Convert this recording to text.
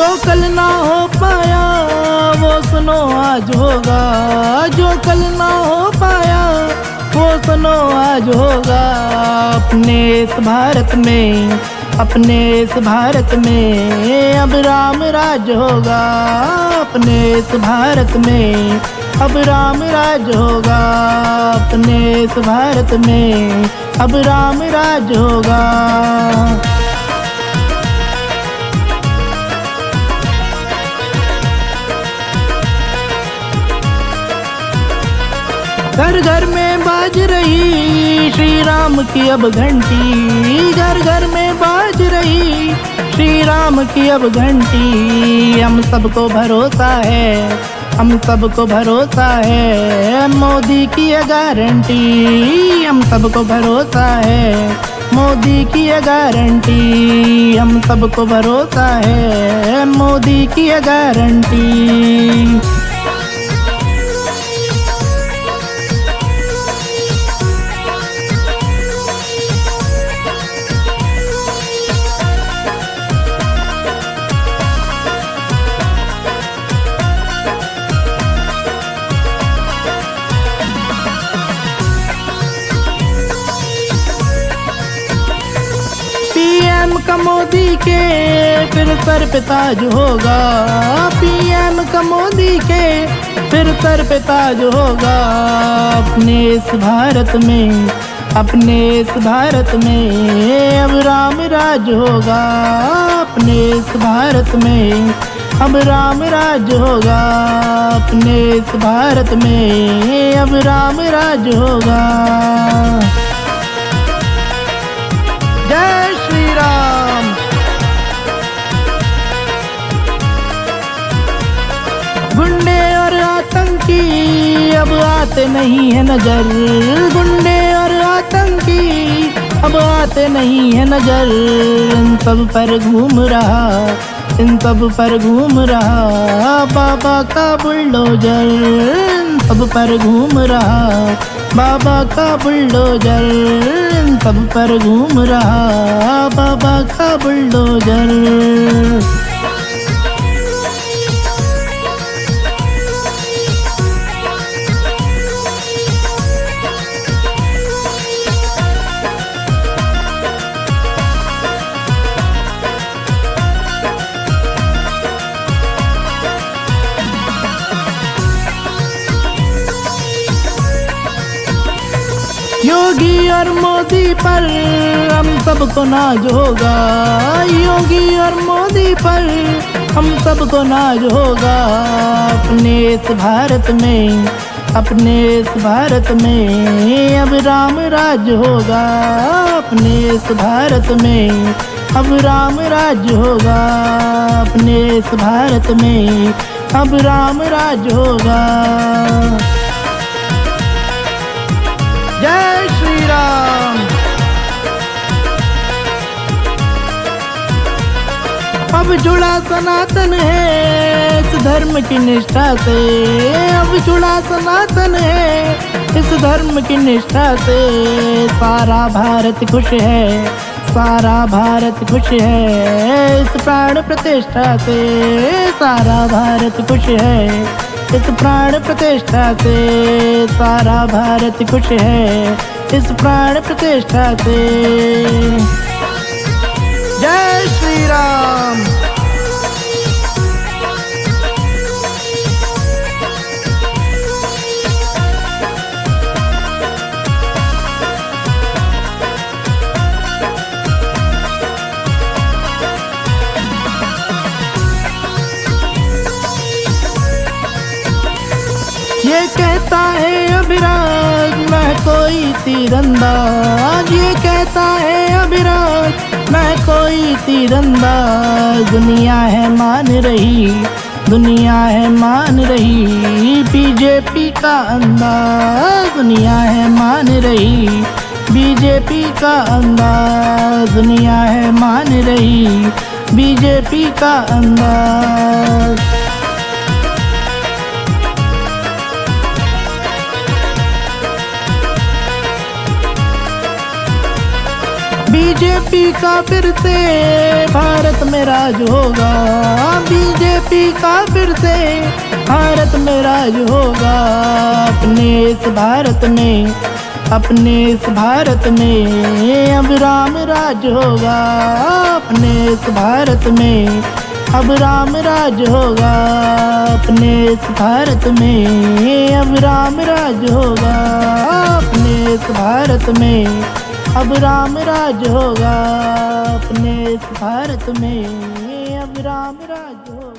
जो कल ना हो पाया वो सुनो आज होगा, जो कल ना हो पाया वो सुनो आज होगा। अपने इस भारत में, अपने इस भारत में अब राम राज होगा, अपने इस भारत में अब राम राज होगा, अपने इस भारत में अब राम राज होगा। घर घर में बाज रही श्री राम की अब घंटी, घर घर में बाज रही श्री राम की अब घंटी। हम सबको भरोसा है, हम सबको भरोसा है मोदी की ये गारंटी, हम सबको भरोसा है मोदी की ये गारंटी, हम सबको भरोसा है मोदी की ये गारंटी। पीएम का मोदी के फिर सर पे ताज होगा, पीएम का मोदी के फिर सर पे ताज होगा। अपने इस भारत में, अपने इस भारत में अब राम राज होगा, अपने इस भारत में अब राम राज होगा, अपने इस भारत में अब राम राज होगा। जय श्री राम। गुंडे और आतंकी अब आते नहीं है नजर, गुंडे और आतंकी अब आते नहीं है नजर। इन सब पर घूम रहा, इन सब पर घूम रहा बाबा का बुलडोजर, इन सब पर घूम रहा बाबा का बुलडोजर, इन सब पर घूम रहा बाबा का बुलडोजर। योगी और मोदी पर हम सबको नाज होगा, योगी और मोदी पर हम सबको नाज होगा। अपने इस भारत में, अपने इस भारत में अब राम राज होगा, अपने इस भारत में अब राम राज होगा, अपने इस भारत में अब राम राज होगा। जय श्री राम। अब जुड़ा सनातन है इस धर्म की निष्ठा से, अब जुड़ा सनातन है इस धर्म की निष्ठा से। सारा भारत खुश है, सारा भारत खुश है इस प्राण प्रतिष्ठा से, सारा भारत खुश है इस प्राण प्रतिष्ठा से, सारा भारत खुश है इस प्राण प्रतिष्ठा से। जय श्री राम। ये कहता है अभिराज मैं कोई तीरंदाज, ये कहता है अभिराज मैं कोई तीरंदाज। दुनिया है मान रही, दुनिया है मान रही बीजेपी का अंदाज, दुनिया है मान रही बीजेपी का अंदाज, दुनिया है मान रही बीजेपी का अंदाज। बीजेपी का फिर से भारत में राज होगा, बीजेपी का फिर से भारत में राज होगा। अपने इस भारत में, अपने इस भारत में अब राम राज होगा, अपने इस भारत में अब राम राज होगा, अपने इस भारत में अब राम राज होगा, अपने इस भारत में अब राम राज होगा, अपने इस भारत में अब राम राज होगा।